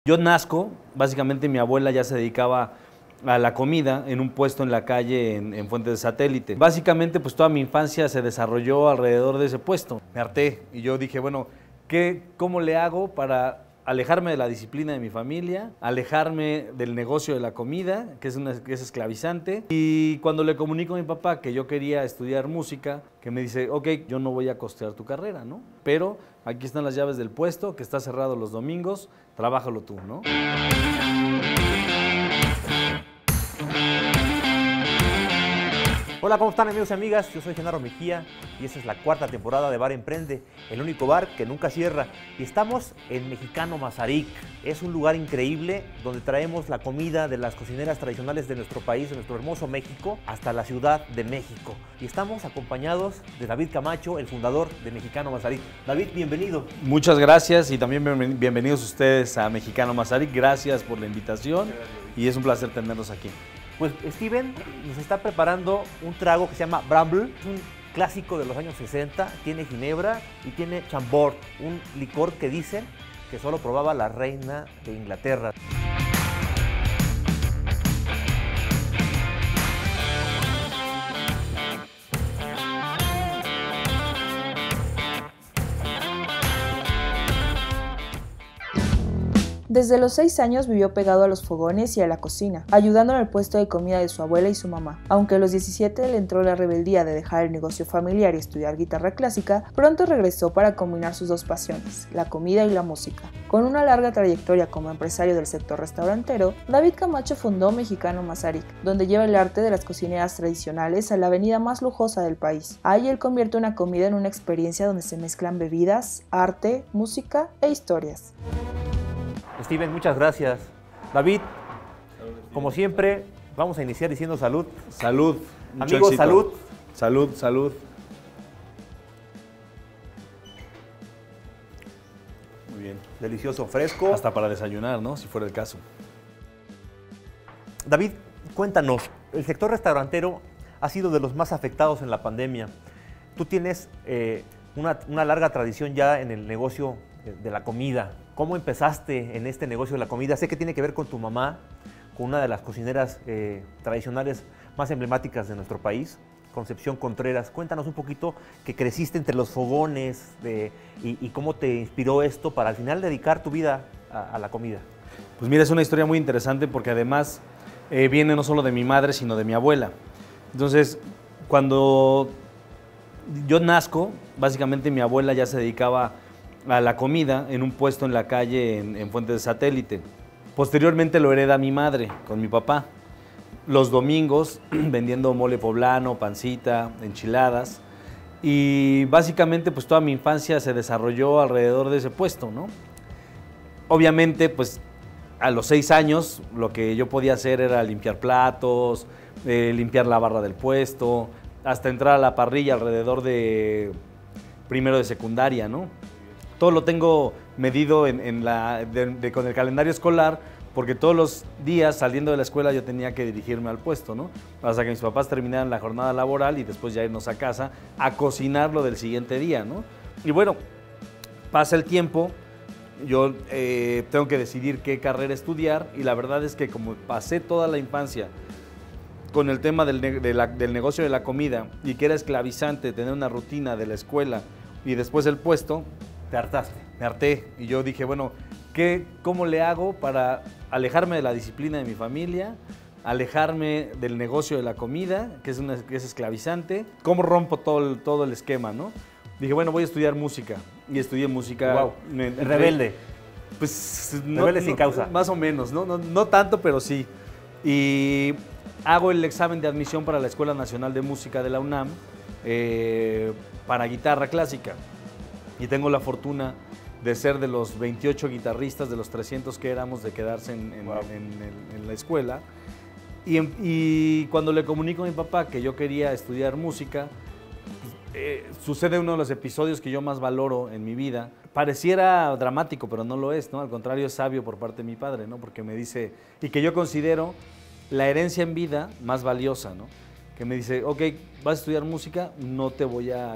Yo nazco, básicamente mi abuela ya se dedicaba a la comida en un puesto en la calle en Fuentes de Satélite. Básicamente pues toda mi infancia se desarrolló alrededor de ese puesto. Me harté y yo dije, bueno, ¿cómo le hago para alejarme de la disciplina de mi familia, alejarme del negocio de la comida, que es esclavizante? Y cuando le comunico a mi papá que yo quería estudiar música, que me dice, ok, yo no voy a costear tu carrera, ¿no? Pero aquí están las llaves del puesto, que está cerrado los domingos, trabájalo tú, ¿no? Hola, ¿cómo están amigos y amigas? Yo soy Genaro Mejía y esta es la cuarta temporada de Bar Emprende, el único bar que nunca cierra. Y estamos en Mexicano Mazarik. Es un lugar increíble donde traemos la comida de las cocineras tradicionales de nuestro país, de nuestro hermoso México, hasta la Ciudad de México. Y estamos acompañados de David Camacho, el fundador de Mexicano Mazarik. David, bienvenido. Muchas gracias y también bienvenidos ustedes a Mexicano Mazarik. Gracias por la invitación y es un placer tenerlos aquí. Pues Steven nos está preparando un trago que se llama Bramble, es un clásico de los años 60, tiene ginebra y tiene chambord, un licor que dicen que solo probaba la reina de Inglaterra. Desde los 6 años vivió pegado a los fogones y a la cocina, ayudando en el puesto de comida de su abuela y su mamá. Aunque a los 17 le entró la rebeldía de dejar el negocio familiar y estudiar guitarra clásica, pronto regresó para combinar sus dos pasiones, la comida y la música. Con una larga trayectoria como empresario del sector restaurantero, David Camacho fundó Mexicano Mazarik, donde lleva el arte de las cocineras tradicionales a la avenida más lujosa del país. Ahí él convierte una comida en una experiencia donde se mezclan bebidas, arte, música e historias. Steven, muchas gracias. David, como siempre, vamos a iniciar diciendo salud. Salud. Amigos, éxito. salud. Salud, salud. Muy bien. Delicioso, fresco. Hasta para desayunar, ¿no? Si fuera el caso. David, cuéntanos, el sector restaurantero ha sido de los más afectados en la pandemia. Tú tienes una larga tradición ya en el negocio de la comida. ¿Cómo empezaste en este negocio de la comida? Sé que tiene que ver con tu mamá, con una de las cocineras tradicionales más emblemáticas de nuestro país, Concepción Contreras. Cuéntanos un poquito que creciste entre los fogones y cómo te inspiró esto para al final dedicar tu vida a la comida. Pues mira, es una historia muy interesante porque además viene no solo de mi madre, sino de mi abuela. Entonces, cuando yo nazco, básicamente mi abuela ya se dedicaba a la comida en un puesto en la calle en Fuentes de Satélite. Posteriormente lo hereda mi madre con mi papá. Los domingos vendiendo mole poblano, pancita, enchiladas. Y básicamente pues toda mi infancia se desarrolló alrededor de ese puesto, ¿no? Obviamente pues a los 6 años lo que yo podía hacer era limpiar platos, limpiar la barra del puesto, hasta entrar a la parrilla alrededor de primero de secundaria, ¿no? Todo lo tengo medido con el calendario escolar, porque todos los días saliendo de la escuela yo tenía que dirigirme al puesto, ¿no? Hasta que mis papás terminaran la jornada laboral y después ya irnos a casa a cocinar lo del siguiente día, ¿no? Y bueno, pasa el tiempo, yo tengo que decidir qué carrera estudiar y la verdad es que como pasé toda la infancia con el tema del negocio de la comida y que era esclavizante tener una rutina de la escuela y después el puesto, ¿Te hartaste? me harté y yo dije, bueno, ¿cómo le hago para alejarme de la disciplina de mi familia, alejarme del negocio de la comida, que es esclavizante? ¿Cómo rompo todo el esquema, no? Dije, bueno, voy a estudiar música y estudié música. Wow. Rebelde. Pues rebelde sin causa. Más o menos, no tanto, pero sí. Y hago el examen de admisión para la Escuela Nacional de Música de la UNAM para guitarra clásica. Y tengo la fortuna de ser de los 28 guitarristas, de los 300 que éramos, de quedarse en la escuela. Y cuando le comunico a mi papá que yo quería estudiar música, sucede uno de los episodios que yo más valoro en mi vida. Pareciera dramático, pero no lo es, ¿no? Al contrario, es sabio por parte de mi padre, ¿no? Porque me dice, y que yo considero la herencia en vida más valiosa, ¿no? que me dice, ok, vas a estudiar música,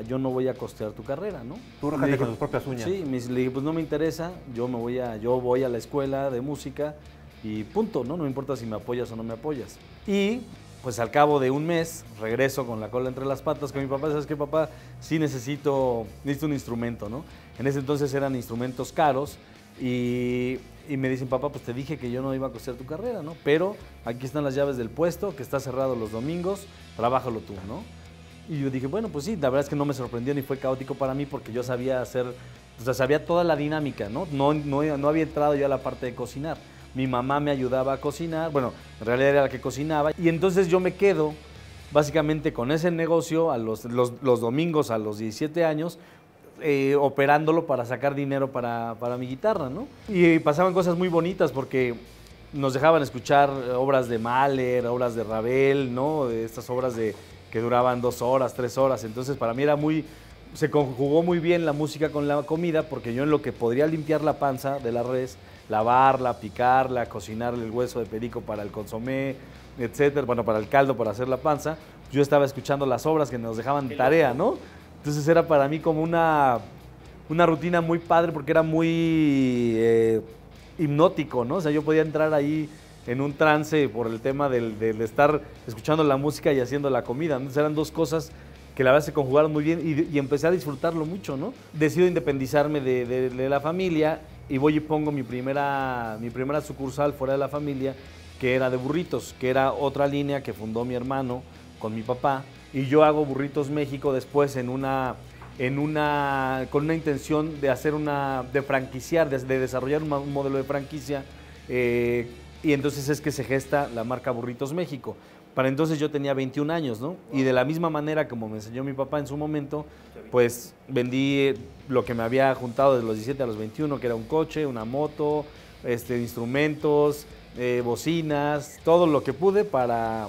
yo no voy a costear tu carrera, ¿no? Tú rájate con tus propias uñas. Sí, le dije, pues no me interesa, yo voy a la escuela de música y punto, ¿no? No me importa si me apoyas o no me apoyas. Y pues al cabo de un mes regreso con la cola entre las patas con mi papá. ¿Sabes qué, papá? Sí necesito un instrumento, ¿no? En ese entonces eran instrumentos caros y me dicen, papá, pues te dije que yo no iba a costear tu carrera, ¿no? Pero aquí están las llaves del puesto, que está cerrado los domingos, trabájalo tú, ¿no? Y yo dije, bueno, pues sí, la verdad es que no me sorprendió ni fue caótico para mí porque yo sabía hacer, o sea, sabía toda la dinámica, ¿no? No había entrado yo a la parte de cocinar. Mi mamá me ayudaba a cocinar, bueno, en realidad era la que cocinaba. Y entonces yo me quedo básicamente con ese negocio a los domingos a los 17 años, operándolo para sacar dinero para mi guitarra, ¿no? Y pasaban cosas muy bonitas porque nos dejaban escuchar obras de Mahler, obras de Ravel, ¿no? Estas obras que duraban 2 horas, 3 horas. Entonces para mí se conjugó muy bien la música con la comida porque yo en lo que podría limpiar la panza de la res, lavarla, picarla, cocinarle el hueso de perico para el consomé, etcétera, bueno, para el caldo, para hacer la panza, yo estaba escuchando las obras que nos dejaban de tarea, ¿no? Entonces era para mí como una rutina muy padre porque era muy hipnótico, ¿no? O sea, yo podía entrar ahí en un trance por el tema de estar escuchando la música y haciendo la comida. Entonces eran 2 cosas que la verdad se conjugaron muy bien y empecé a disfrutarlo mucho, ¿no? Decido independizarme de la familia y voy y pongo mi primera sucursal fuera de la familia, que era de burritos, que era otra línea que fundó mi hermano con mi papá. Y yo hago Burritos México después con una intención de hacer de franquiciar, de desarrollar un modelo de franquicia. Y entonces es que se gesta la marca Burritos México. Para entonces yo tenía 21 años, ¿no? Y de la misma manera como me enseñó mi papá en su momento, pues vendí lo que me había juntado de los 17 a los 21, que era un coche, una moto, instrumentos, bocinas, todo lo que pude para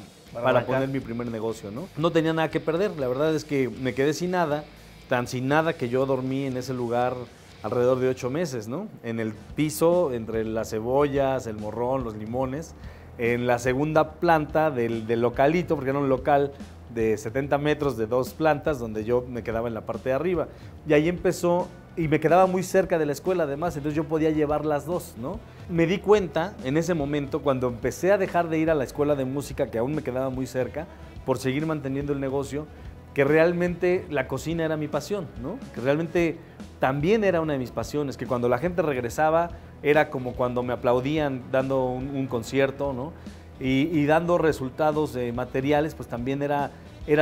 poner mi primer negocio, ¿no? No tenía nada que perder, la verdad es que me quedé sin nada, tan sin nada que yo dormí en ese lugar alrededor de 8 meses, ¿no? En el piso, entre las cebollas, el morrón, los limones, en la segunda planta del localito, porque era un local de 70 metros de 2 plantas, donde yo me quedaba en la parte de arriba. Y ahí empezó, y me quedaba muy cerca de la escuela además, entonces yo podía llevar las 2, ¿no? Me di cuenta en ese momento, cuando empecé a dejar de ir a la escuela de música, que aún me quedaba muy cerca, por seguir manteniendo el negocio, que realmente la cocina era mi pasión, ¿no? Que realmente también era una de mis pasiones, que cuando la gente regresaba era como cuando me aplaudían dando un concierto, ¿no? Y dando resultados materiales, pues también era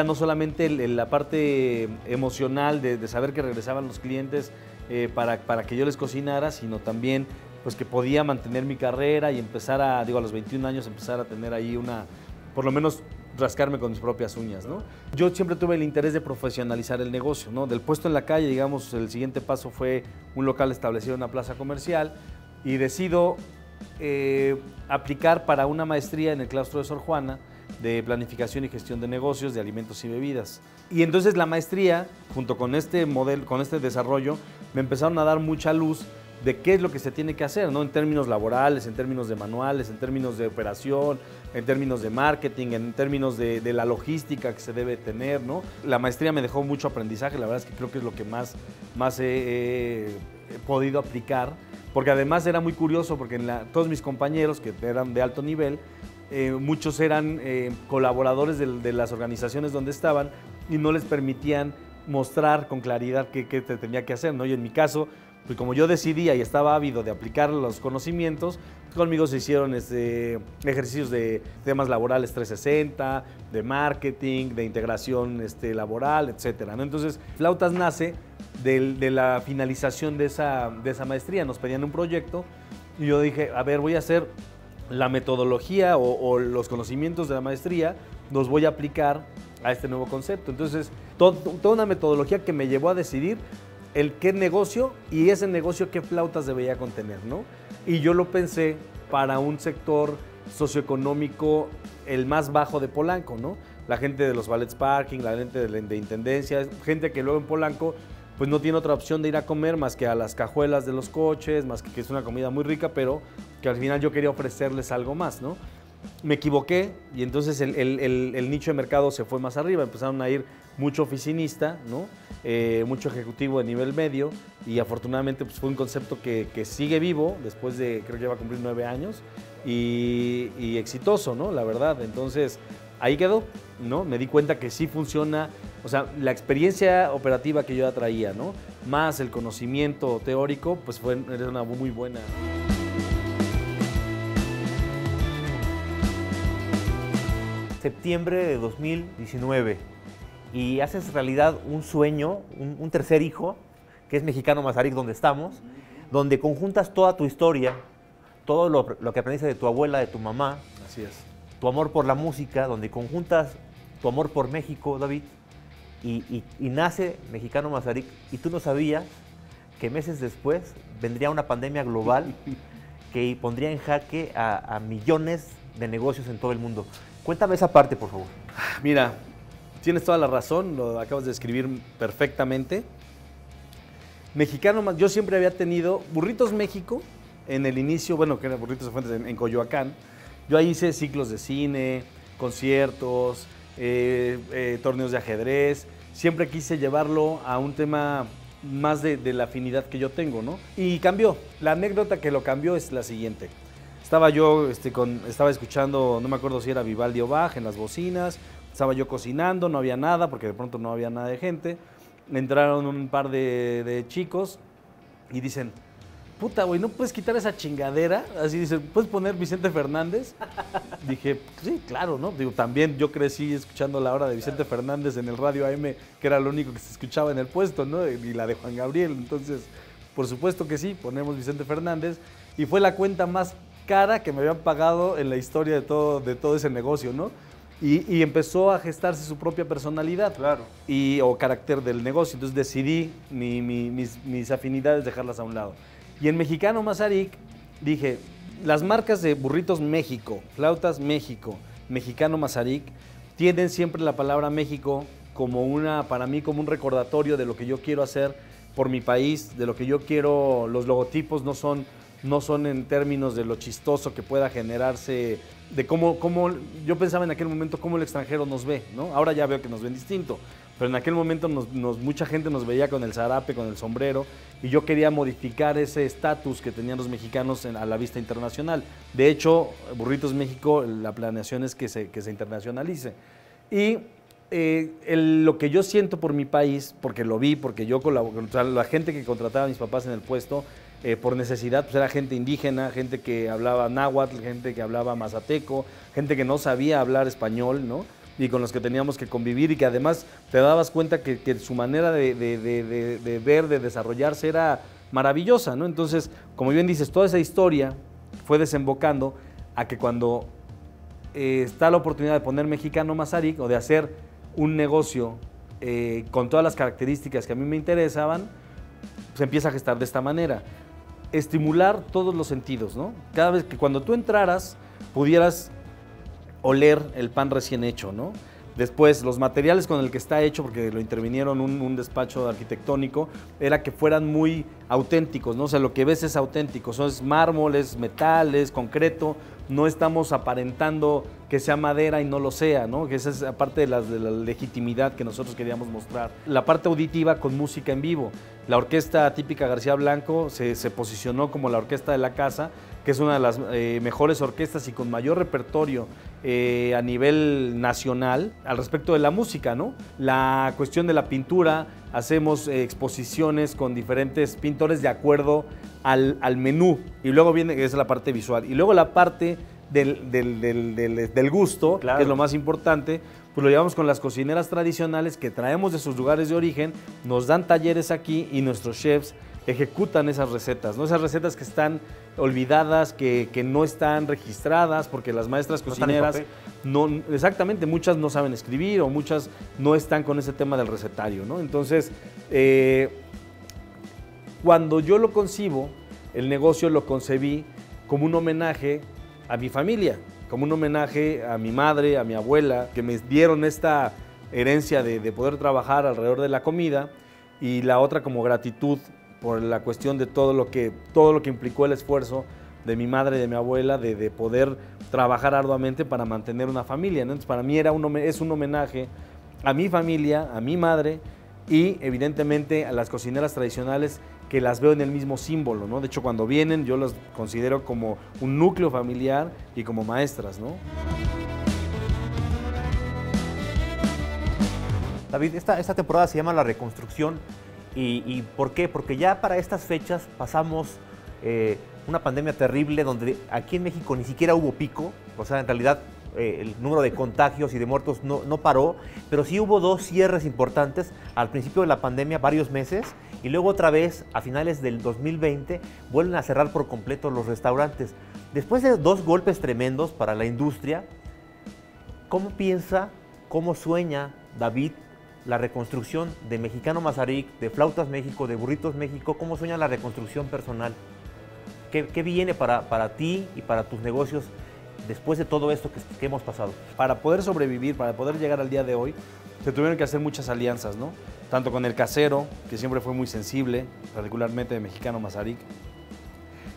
no solamente la parte emocional de saber que regresaban los clientes para que yo les cocinara, sino también pues que podía mantener mi carrera y empezar a los 21 años empezar a tener ahí por lo menos rascarme con mis propias uñas, ¿no? Yo siempre tuve el interés de profesionalizar el negocio, ¿no? Del puesto en la calle, digamos, el siguiente paso fue un local establecido en una plaza comercial y decido aplicar para una maestría en el claustro de Sor Juana de planificación y gestión de negocios de alimentos y bebidas. Y entonces la maestría, junto con este modelo, con este desarrollo, me empezaron a dar mucha luz de qué es lo que se tiene que hacer, ¿no? En términos laborales, en términos de manuales, en términos de operación, en términos de marketing, en términos de la logística que se debe tener, ¿no? La maestría me dejó mucho aprendizaje, la verdad es que creo que es lo que más he podido aplicar, porque además era muy curioso, porque todos mis compañeros que eran de alto nivel, muchos eran colaboradores de las organizaciones donde estaban y no les permitían mostrar con claridad qué te tenía que hacer, ¿no? Y en mi caso, pues como yo decidía y estaba ávido de aplicar los conocimientos, conmigo se hicieron ejercicios de temas laborales 360, de marketing, de integración laboral, etcétera, ¿no? Entonces, Flautas nace de la finalización de esa maestría. Nos pedían un proyecto y yo dije, a ver, voy a hacer la metodología o los conocimientos de la maestría, los voy a aplicar a este nuevo concepto. Entonces, toda una metodología que me llevó a decidir el qué negocio y ese negocio qué flautas debería contener, ¿no? Y yo lo pensé para un sector socioeconómico el más bajo de Polanco, ¿no? La gente de los ballets parking, la gente de intendencia, gente que luego en Polanco pues no tiene otra opción de ir a comer más que a las cajuelas de los coches, más que es una comida muy rica, pero que al final yo quería ofrecerles algo más, ¿no? me equivoqué y entonces el nicho de mercado se fue más arriba. Empezaron a ir mucho oficinista, ¿no? Mucho ejecutivo de nivel medio y afortunadamente pues, fue un concepto que sigue vivo después de, creo que ya va a cumplir 9 años y exitoso, ¿no? La verdad. Entonces, ahí quedó, ¿no? Me di cuenta que sí funciona, o sea, la experiencia operativa que yo ya traía, ¿no? Más el conocimiento teórico, pues era una muy buena. Septiembre de 2019 y haces realidad un sueño, un tercer hijo, que es Mexicano Mazarik, donde estamos, donde conjuntas toda tu historia, todo lo que aprendiste de tu abuela, de tu mamá. Así es. Tu amor por la música, donde conjuntas tu amor por México, David, y nace Mexicano Mazarik, y tú no sabías que meses después vendría una pandemia global que pondría en jaque a millones de negocios en todo el mundo. Cuéntame esa parte, por favor. Mira, tienes toda la razón, lo acabas de describir perfectamente. Yo siempre había tenido Burritos México en el inicio, bueno, que era Burritos de Fuentes en Coyoacán. Yo ahí hice ciclos de cine, conciertos, torneos de ajedrez. Siempre quise llevarlo a un tema más de la afinidad que yo tengo, ¿no? Y cambió. La anécdota que lo cambió es la siguiente. Estaba yo estaba escuchando, no me acuerdo si era Vivaldi o Bach en las bocinas. Estaba yo cocinando, no había nada, porque de pronto no había nada de gente. Entraron un par de chicos y dicen, puta, güey, ¿no puedes quitar esa chingadera? Así dicen, ¿puedes poner Vicente Fernández? Dije, sí, claro, ¿no? Digo, también yo crecí escuchando la hora de Vicente Fernández en el radio AM, que era lo único que se escuchaba en el puesto, ¿no? Y la de Juan Gabriel. Entonces, por supuesto que sí, ponemos Vicente Fernández. Y fue la cuenta más cara que me habían pagado en la historia de todo ese negocio, ¿no? Y empezó a gestarse su propia personalidad. Claro. O carácter del negocio. Entonces decidí mis afinidades dejarlas a un lado. Y en Mexicano Mazarik dije, las marcas de Burritos México, Flautas México, Mexicano Mazarik, tienen siempre la palabra México para mí como un recordatorio de lo que yo quiero hacer por mi país, de lo que yo quiero. Los logotipos no son en términos de lo chistoso que pueda generarse, de cómo yo pensaba en aquel momento cómo el extranjero nos ve, ¿no? Ahora ya veo que nos ven distinto, pero en aquel momento mucha gente nos veía con el zarape, con el sombrero, y yo quería modificar ese estatus que tenían los mexicanos a la vista internacional. De hecho, Burritos México, la planeación es que se internacionalice. Y lo que yo siento por mi país, porque lo vi, porque yo colaboro, o sea, la gente que contrataba a mis papás en el puesto, por necesidad, pues era gente indígena, gente que hablaba náhuatl, gente que hablaba mazateco, gente que no sabía hablar español, ¿no? Y con los que teníamos que convivir y que además te dabas cuenta que su manera de ver, de desarrollarse era maravillosa, ¿no? Entonces, como bien dices, toda esa historia fue desembocando a que cuando está la oportunidad de poner Mexicano Mazarik o de hacer un negocio con todas las características que a mí me interesaban, se empieza a gestar de esta manera. Estimular todos los sentidos, ¿no? Cada vez que cuando tú entraras pudieras oler el pan recién hecho, ¿no? Después, los materiales con el que está hecho, porque lo intervinieron un despacho arquitectónico, era que fueran muy auténticos, ¿no? O sea, lo que ves es auténtico, son mármoles, metales, concreto, no estamos aparentando que sea madera y no lo sea, ¿no? Que esa es aparte de la legitimidad que nosotros queríamos mostrar. La parte auditiva con música en vivo. La orquesta típica García Blanco se posicionó como la orquesta de la casa, que es una de las mejores orquestas y con mayor repertorio a nivel nacional al respecto de la música, ¿no? La cuestión de la pintura, hacemos exposiciones con diferentes pintores de acuerdo al menú, y luego viene, esa es la parte visual, y luego la parte del gusto, claro, que es lo más importante, pues lo llevamos con las cocineras tradicionales que traemos de sus lugares de origen, nos dan talleres aquí y nuestros chefs ejecutan esas recetas, ¿no? Esas recetas que están olvidadas, que no están registradas, porque las maestras cocineras, exactamente, muchas no saben escribir o muchas no están con ese tema del recetario, ¿no? Entonces, cuando yo lo concibo, el negocio lo concebí como un homenaje a mi familia, como un homenaje a mi madre, a mi abuela, que me dieron esta herencia de poder trabajar alrededor de la comida, y la otra como gratitud por la cuestión de todo lo que implicó el esfuerzo de mi madre y de mi abuela, de poder trabajar arduamente para mantener una familia, ¿no? Entonces, para mí es un homenaje a mi familia, a mi madre y evidentemente a las cocineras tradicionales que las veo en el mismo símbolo, ¿no? De hecho, cuando vienen yo las considero como un núcleo familiar y como maestras, ¿no? David, esta temporada se llama La Reconstrucción. ¿Y por qué? Porque ya para estas fechas pasamos una pandemia terrible donde aquí en México ni siquiera hubo pico, o sea, en realidad el número de contagios y de muertos no paró, pero sí hubo 2 cierres importantes al principio de la pandemia, varios meses, y luego otra vez a finales del 2020 vuelven a cerrar por completo los restaurantes. Después de 2 golpes tremendos para la industria, ¿cómo piensa, cómo sueña David la reconstrucción de Mexicano Mazarik, de Flautas México, de Burritos México? ¿Cómo sueña la reconstrucción personal? ¿Qué viene para ti y para tus negocios después de todo esto que hemos pasado? Para poder sobrevivir, para poder llegar al día de hoy, se tuvieron que hacer muchas alianzas, ¿no? Tanto con el casero, que siempre fue muy sensible, particularmente de Mexicano Mazarik,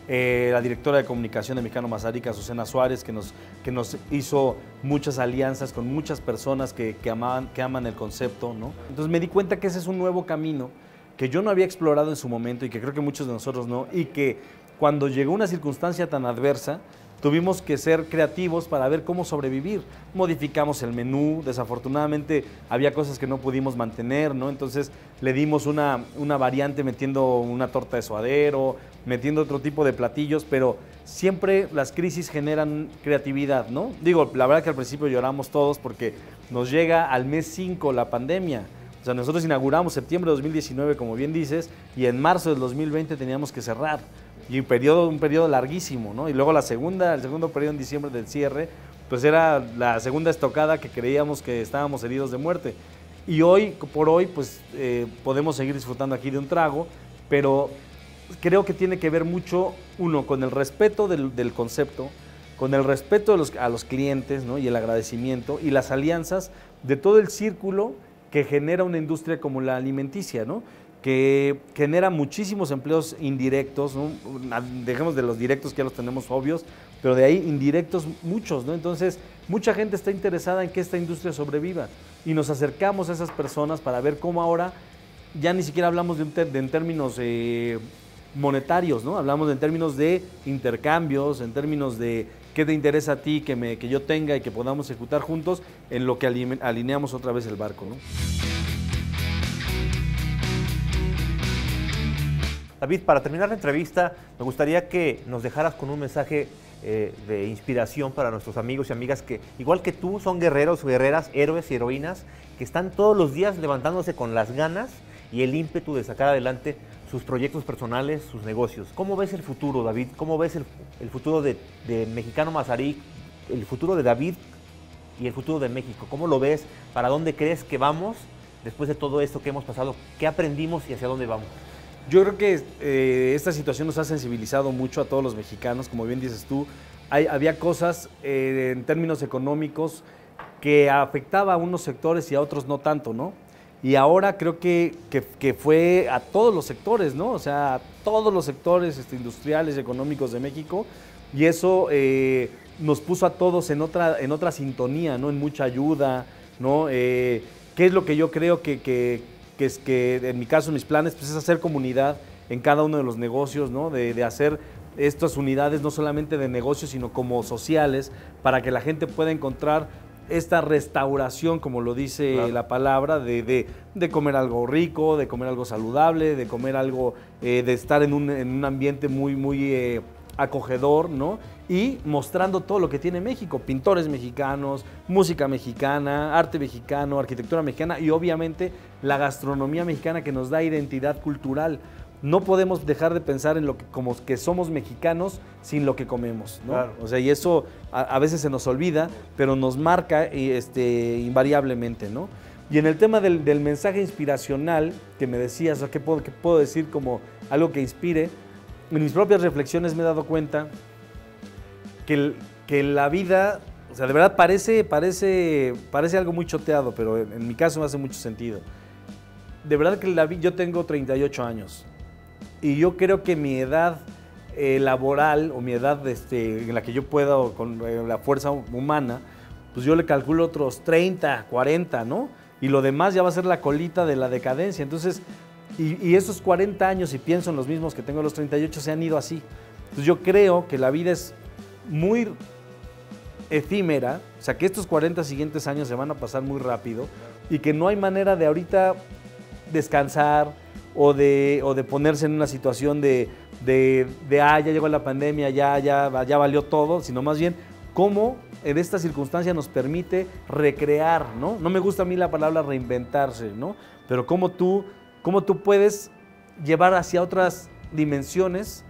la directora de comunicación de Mexicano Mazarik, Azucena Suárez, que nos hizo muchas alianzas con muchas personas que aman el concepto, ¿no? Entonces me di cuenta que ese es un nuevo camino que yo no había explorado en su momento y que creo que muchos de nosotros no, y que cuando llegó una circunstancia tan adversa, tuvimos que ser creativos para ver cómo sobrevivir. Modificamos el menú, desafortunadamente había cosas que no pudimos mantener, ¿no? Entonces le dimos una variante metiendo una torta de suadero, metiendo otro tipo de platillos, pero siempre las crisis generan creatividad, ¿no? Digo, la verdad que al principio lloramos todos porque nos llega al mes 5 la pandemia. O sea, nosotros inauguramos septiembre de 2019, como bien dices, y en marzo del 2020 teníamos que cerrar. Y un periodo larguísimo, ¿no? Y luego el segundo periodo en diciembre del cierre, pues era la segunda estocada que creíamos que estábamos heridos de muerte. Y hoy por hoy, pues podemos seguir disfrutando aquí de un trago, pero creo que tiene que ver mucho, uno, con el respeto del concepto, con el respeto a los clientes, ¿no? Y el agradecimiento y las alianzas de todo el círculo que genera una industria como la alimenticia, ¿no? Que genera muchísimos empleos indirectos, ¿no? Dejemos de los directos que ya los tenemos obvios, pero de ahí indirectos muchos, ¿no? Entonces, mucha gente está interesada en que esta industria sobreviva y nos acercamos a esas personas para ver cómo ahora ya ni siquiera hablamos en términos monetarios, ¿no? Hablamos en términos de intercambios, en términos de qué te interesa a ti que yo tenga y que podamos ejecutar juntos en lo que alineamos otra vez el barco, ¿no? David, para terminar la entrevista, me gustaría que nos dejaras con un mensaje de inspiración para nuestros amigos y amigas que, igual que tú, son guerreros, guerreras, héroes y heroínas, que están todos los días levantándose con las ganas y el ímpetu de sacar adelante sus proyectos personales, sus negocios. ¿Cómo ves el futuro, David? ¿Cómo ves el futuro de Mexicano Mazarik, el futuro de David y el futuro de México? ¿Cómo lo ves? ¿Para dónde crees que vamos después de todo esto que hemos pasado? ¿Qué aprendimos y hacia dónde vamos? Yo creo que esta situación nos ha sensibilizado mucho a todos los mexicanos, como bien dices tú. Había cosas en términos económicos que afectaba a unos sectores y a otros no tanto, ¿no? Y ahora creo que fue a todos los sectores, ¿no? O sea, a todos los sectores industriales y económicos de México, y eso nos puso a todos en otra sintonía, ¿no? En mucha ayuda, ¿no? ¿Qué es lo que yo creo que en mi caso, mis planes, pues es hacer comunidad en cada uno de los negocios, ¿no? De hacer estas unidades no solamente de negocios, sino como sociales, para que la gente pueda encontrar esta restauración, como lo dice claro, la palabra, de comer algo rico, de comer algo saludable, de comer algo, de estar en un ambiente muy acogedor, ¿no? Y mostrando todo lo que tiene México, pintores mexicanos, música mexicana, arte mexicano, arquitectura mexicana y obviamente la gastronomía mexicana que nos da identidad cultural. No podemos dejar de pensar en como que somos mexicanos sin lo que comemos, ¿no? Claro. O sea, y eso a veces se nos olvida, pero nos marca invariablemente, ¿no? Y en el tema del mensaje inspiracional que me decías, ¿qué puedo decir como algo que inspire? En mis propias reflexiones me he dado cuenta que la vida, o sea, de verdad parece algo muy choteado, pero en mi caso me hace mucho sentido. De verdad que yo tengo 38 años y yo creo que mi edad laboral o mi edad en la que yo pueda, o con la fuerza humana, pues yo le calculo otros 30, 40, ¿no? Y lo demás ya va a ser la colita de la decadencia. Entonces, y esos 40 años, si pienso en los mismos que tengo a los 38, se han ido así. Entonces yo creo que la vida es muy efímera, o sea que estos 40 siguientes años se van a pasar muy rápido y que no hay manera de ahorita descansar o de ponerse en una situación ya llegó la pandemia, ya valió todo, sino más bien cómo en esta circunstancia nos permite recrear, ¿no? No me gusta a mí la palabra reinventarse, ¿no? Pero cómo tú puedes llevar hacia otras dimensiones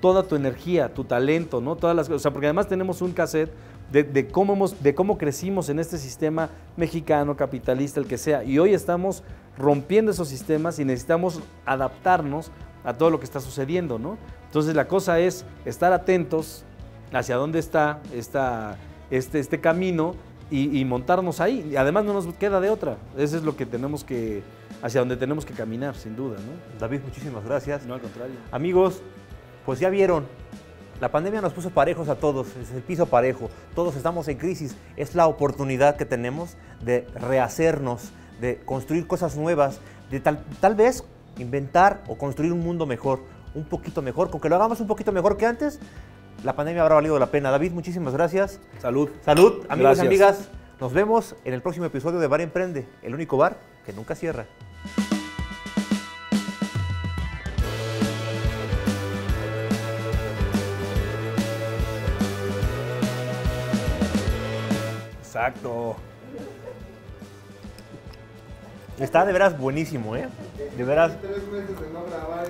toda tu energía, tu talento, ¿no? Todas las cosas, o sea, porque además tenemos un cassette de cómo crecimos en este sistema mexicano, capitalista, el que sea, y hoy estamos rompiendo esos sistemas y necesitamos adaptarnos a todo lo que está sucediendo, ¿no? Entonces la cosa es estar atentos hacia dónde está este camino y montarnos ahí. Y además no nos queda de otra. Eso es lo que hacia donde tenemos que caminar, sin duda, ¿no? David, muchísimas gracias. No, al contrario. Amigos, pues ya vieron, la pandemia nos puso parejos a todos, es el piso parejo, todos estamos en crisis, es la oportunidad que tenemos de rehacernos, de construir cosas nuevas, de tal vez inventar o construir un mundo mejor, un poquito mejor, con que lo hagamos un poquito mejor que antes, la pandemia habrá valido la pena. David, muchísimas gracias. Salud. Salud, amigos Gracias. y amigas. Nos vemos en el próximo episodio de Bar Emprende, el único bar que nunca cierra. Exacto. Está de veras buenísimo, ¿eh? De veras. 3 meses de no grabar.